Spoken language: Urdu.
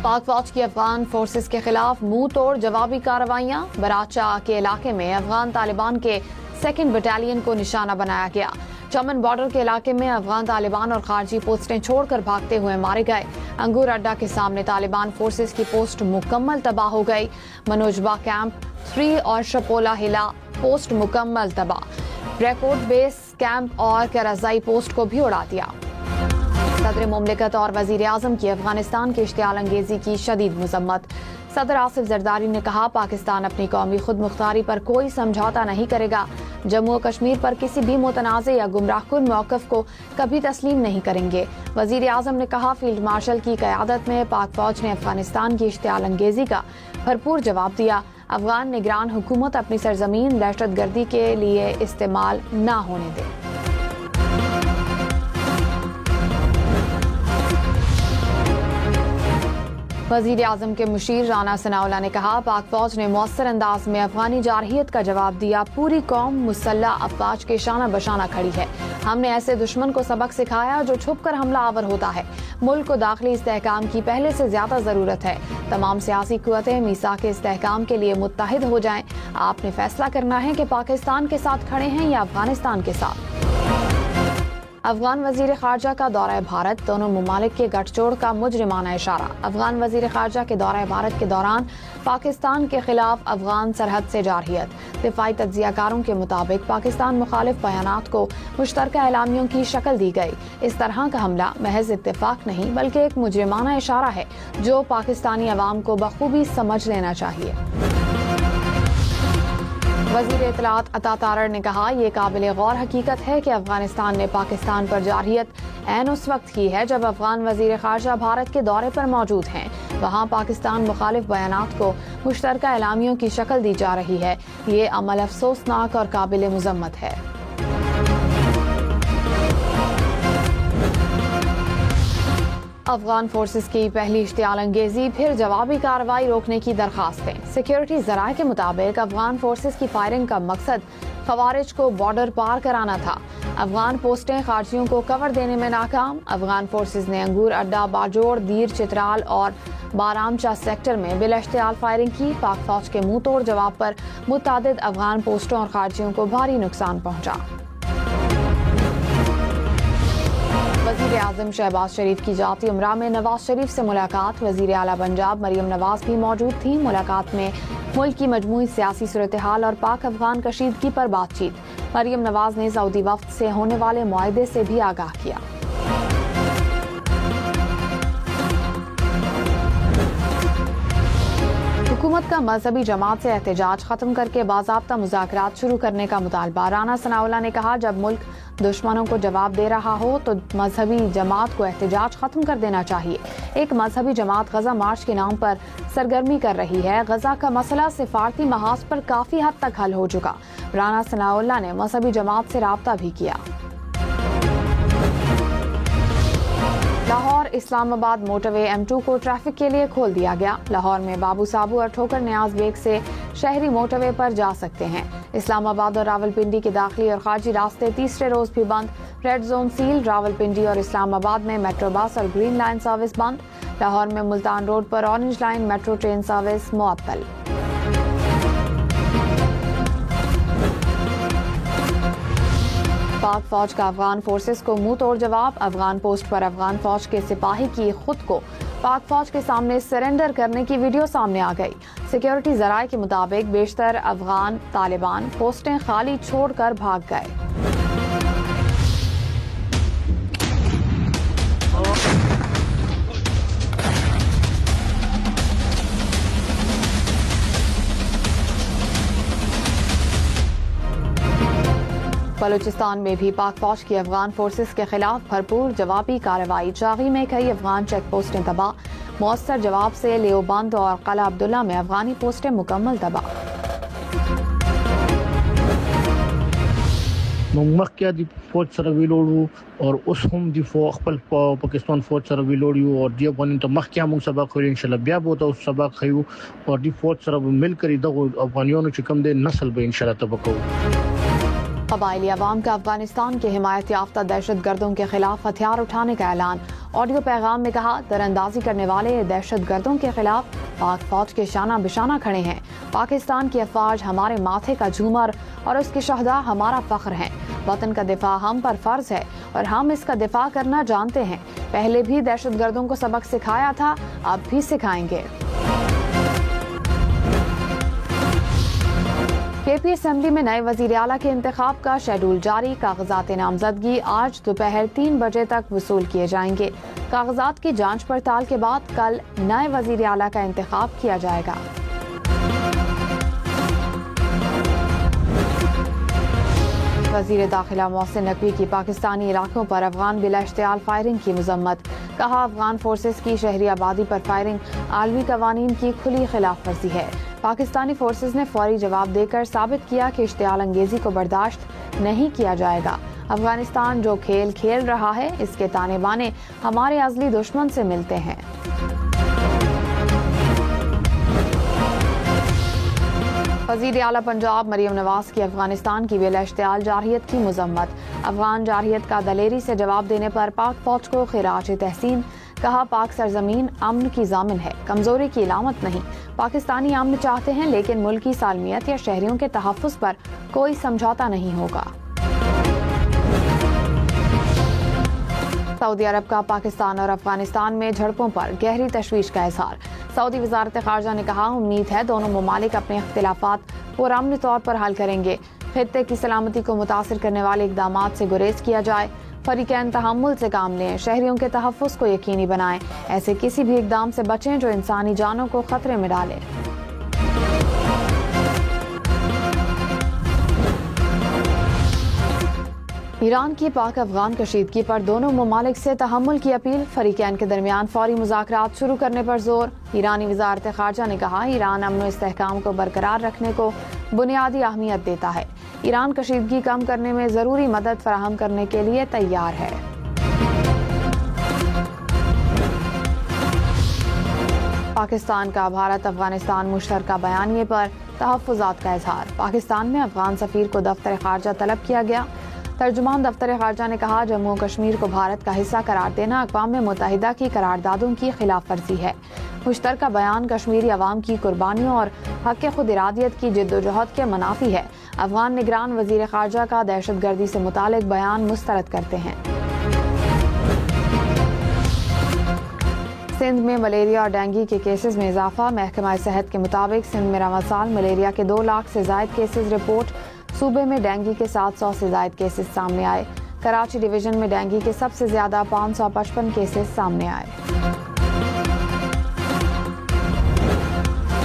پاک فوج کی افغان فورسز کے خلاف منہ توڑ جوابی کارروائیاں. براچہ کے علاقے میں افغان طالبان کے 2nd بٹالین کو نشانہ بنایا گیا. چمن بارڈر کے علاقے میں افغان طالبان اور خارجی پوسٹیں چھوڑ کر بھاگتے ہوئے مارے گئے. انگور اڈا کے سامنے طالبان فورسز کی پوسٹ مکمل تباہ ہو گئی. منوجبہ کیمپ 3 اور شپولا ہلا پوسٹ مکمل تباہ. ریکورڈ بیس کیمپ اور کرزائی پوسٹ کو بھی اڑا دیا. صدر مملکت اور وزیر اعظم کی افغانستان کی اشتعال انگیزی کی شدید مذمت. صدر آصف زرداری نے کہا پاکستان اپنی قومی خود مختاری پر کوئی سمجھوتا نہیں کرے گا. جموں و کشمیر پر کسی بھی متنازع یا گمراہ کن موقف کو کبھی تسلیم نہیں کریں گے. وزیر اعظم نے کہا فیلڈ مارشل کی قیادت میں پاک فوج نے افغانستان کی اشتعال انگیزی کا بھرپور جواب دیا. افغان نگران حکومت اپنی سرزمین دہشت گردی کے لیے استعمال نہ ہونے دے. وزیر اعظم کے مشیر رانا ثناءاللہ نے کہا پاک فوج نے مؤثر انداز میں افغانی جارحیت کا جواب دیا. پوری قوم مسلح افواج کے شانہ بشانہ کھڑی ہے. ہم نے ایسے دشمن کو سبق سکھایا جو چھپ کر حملہ آور ہوتا ہے. ملک کو داخلی استحکام کی پہلے سے زیادہ ضرورت ہے. تمام سیاسی قوتیں میثاق کے استحکام کے لیے متحد ہو جائیں. آپ نے فیصلہ کرنا ہے کہ پاکستان کے ساتھ کھڑے ہیں یا افغانستان کے ساتھ. افغان وزیر خارجہ کا دورہ بھارت. دونوں ممالک کے گٹھ جوڑ کا مجرمانہ اشارہ. افغان وزیر خارجہ کے دورہ بھارت کے دوران پاکستان کے خلاف افغان سرحد سے جارحیت. دفاعی تجزیہ کاروں کے مطابق پاکستان مخالف بیانات کو مشترکہ اعلامیوں کی شکل دی گئی. اس طرح کا حملہ محض اتفاق نہیں بلکہ ایک مجرمانہ اشارہ ہے جو پاکستانی عوام کو بخوبی سمجھ لینا چاہیے. وزیر اطلاعات عطا تارڑ نے کہا یہ قابل غور حقیقت ہے کہ افغانستان نے پاکستان پر جارحیت عین اس وقت کی ہے جب افغان وزیر خارجہ بھارت کے دورے پر موجود ہیں. وہاں پاکستان مخالف بیانات کو مشترکہ اعلامیوں کی شکل دی جا رہی ہے. یہ عمل افسوسناک اور قابل مذمت ہے. افغان فورسز کی پہلی اشتعال انگیزی پھر جوابی کارروائی روکنے کی درخواستیں. سیکیورٹی ذرائع کے مطابق افغان فورسز کی فائرنگ کا مقصد خوارج کو بارڈر پار کرانا تھا. افغان پوسٹیں خارجیوں کو کور دینے میں ناکام. افغان فورسز نے انگور اڈا، باجوڑ، دیر چترال اور بارامچہ سیکٹر میں بلا اشتعال فائرنگ کی. پاک فوج کے منہ توڑ جواب پر متعدد افغان پوسٹوں اور خارجیوں کو بھاری نقصان پہنچا. وزیر اعظم شہباز شریف کی ذاتی عمرہ میں نواز شریف سے ملاقات. وزیر اعلیٰ پنجاب مریم نواز بھی موجود تھیں. ملاقات میں ملک کی مجموعی سیاسی صورتحال اور پاک افغان کشیدگی پر بات چیت. مریم نواز نے سعودی وفد سے ہونے والے معاہدے سے بھی آگاہ کیا. حکومت کا مذہبی جماعت سے احتجاج ختم کر کے باضابطہ مذاکرات شروع کرنے کا مطالبہ. رانا ثناءاللہ نے کہا جب ملک دشمنوں کو جواب دے رہا ہو تو مذہبی جماعت کو احتجاج ختم کر دینا چاہیے. ایک مذہبی جماعت غزہ مارچ کے نام پر سرگرمی کر رہی ہے. غزہ کا مسئلہ سفارتی محاذ پر کافی حد تک حل ہو چکا. رانا ثناءاللہ نے مذہبی جماعت سے رابطہ بھی کیا. لاہور اسلام آباد موٹر وے M2 کو ٹریفک کے لیے کھول دیا گیا. لاہور میں بابو صابو اور ٹھوکر نیاز بیگ سے شہری موٹر وے پر جا سکتے ہیں. اسلام آباد اور راولپنڈی کے داخلی اور خارجی راستے تیسرے روز بھی بند. Red zone seal. راولپنڈی اور اسلام آباد میں میٹرو بس اور گرین لائن سروس بند. لاہور میں ملتان روڈ پر orange line metro train service معطل. پاک فوج کا افغان فورسز کو منہ توڑ جواب. افغان پوسٹ پر افغان فوج کے سپاہی کی خود کو پاک فوج کے سامنے سرنڈر کرنے کی ویڈیو سامنے آ گئی. سیکیورٹی ذرائع کے مطابق بیشتر افغان طالبان پوسٹیں خالی چھوڑ کر بھاگ گئے. بلوچستان میں بھی پاک فوج کی افغان فورسز کے خلاف بھرپور جوابی کارروائی. چاغی میں کئی افغان چیک پوسٹیں تباہ. مؤثر جواب سے لیوبند اور قلعہ عبداللہ میں افغانی پوسٹیں مکمل تباہ. مخکې د فوج سره ویلوړو او اوس هم د خپل پاکستان فوج سره ویلوړو او د افغانانو ته مخکې هم سبق ورین ان شاء الله بیا به تاسو سبق خيو او د فوج سره مل کړي د افغانانو چې کوم د نسل به ان شاء الله تبقو. قبائلی عوام کا افغانستان کے حمایت یافتہ دہشت گردوں کے خلاف ہتھیار اٹھانے کا اعلان۔ آڈیو پیغام میں کہا، تیراندازی کرنے والے دہشت گردوں کے خلاف پاک فوج کے شانہ بشانہ کھڑے ہیں۔ پاکستان کی افواج ہمارے ماتھے کا جھومر اور اس کے شہداء ہمارا فخر ہیں۔ وطن کا دفاع ہم پر فرض ہے اور ہم اس کا دفاع کرنا جانتے ہیں۔ پہلے بھی دہشت گردوں کو سبق سکھایا تھا، اب بھی سکھائیں گے۔ کے پی اسمبلی میں نئے وزیر اعلیٰ کے انتخاب کا شیڈول جاری۔ کاغذات نامزدگی آج دوپہر 3 بجے تک وصول کیے جائیں گے۔ کاغذات کی جانچ پڑتال کے بعد کل نئے وزیر اعلیٰ کا انتخاب کیا جائے گا۔ وزیر داخلہ محسن نقوی کی پاکستانی علاقوں پر افغان بلا اشتعال فائرنگ کی مذمت۔ کہا، افغان فورسز کی شہری آبادی پر فائرنگ عالمی قوانین کی کھلی خلاف ورزی ہے۔ پاکستانی فورسز نے فوری جواب دے کر ثابت کیا کہ اشتعال انگیزی کو برداشت نہیں کیا جائے گا۔ افغانستان جو کھیل کھیل رہا ہے، اس کے تانے بانے ہمارے ازلی دشمن سے ملتے ہیں۔ وزیر اعلیٰ پنجاب مریم نواز کی افغانستان کی بلا اشتعال جارحیت کی مذمت۔ افغان جارحیت کا دلیری سے جواب دینے پر پاک فوج کو خراج تحسین۔ کہا، پاک سرزمین امن کی ضامن ہے، کمزوری کی علامت نہیں۔ پاکستانی امن چاہتے ہیں لیکن ملکی سالمیت یا شہریوں کے تحفظ پر کوئی سمجھوتا نہیں ہوگا۔ سعودی عرب کا پاکستان اور افغانستان میں جھڑپوں پر گہری تشویش کا اظہار۔ سعودی وزارت خارجہ نے کہا، امید ہے دونوں ممالک اپنے اختلافات پرامن طور پر حل کریں گے۔ خطے کی سلامتی کو متاثر کرنے والے اقدامات سے گریز کیا جائے۔ فریقین تحمل سے کام لیں، شہریوں کے تحفظ کو یقینی بنائیں، ایسے کسی بھی اقدام سے بچیں جو انسانی جانوں کو خطرے میں ڈالے۔ ایران کی پاک افغان کشیدگی پر دونوں ممالک سے تحمل کی اپیل۔ فریقین کے درمیان فوری مذاکرات شروع کرنے پر زور۔ ایرانی وزارت خارجہ نے کہا، ایران امن و استحکام کو برقرار رکھنے کو بنیادی اہمیت دیتا ہے۔ ایران کشیدگی کم کرنے میں ضروری مدد فراہم کرنے کے لیے تیار ہے۔ پاکستان کا بھارت افغانستان مشترکہ بیانیے پر تحفظات کا اظہار۔ پاکستان میں افغان سفیر کو دفتر خارجہ طلب کیا گیا۔ ترجمان دفتر خارجہ نے کہا، جموں و کشمیر کو بھارت کا حصہ قرار دینا اقوام متحدہ کی قراردادوں کی خلاف ورزی ہے۔ مشترکہ بیان کشمیری عوام کی قربانیوں اور حق خود ارادیت کی جدوجہد کے منافی ہے۔ افغان نگران وزیر خارجہ کا دہشت گردی سے متعلق بیان مسترد کرتے ہیں۔ سندھ میں ملیریا اور ڈینگی کے کیسز میں اضافہ۔ محکمہ صحت کے مطابق سندھ میں رواں سال ملیریا کے 2 لاکھ سے زائد کیسز رپورٹ۔ صوبے میں ڈینگی کے 700 سے زائد کیسز سامنے آئے۔ کراچی ڈویژن میں ڈینگی کے سب سے زیادہ 555 کیسز سامنے آئے۔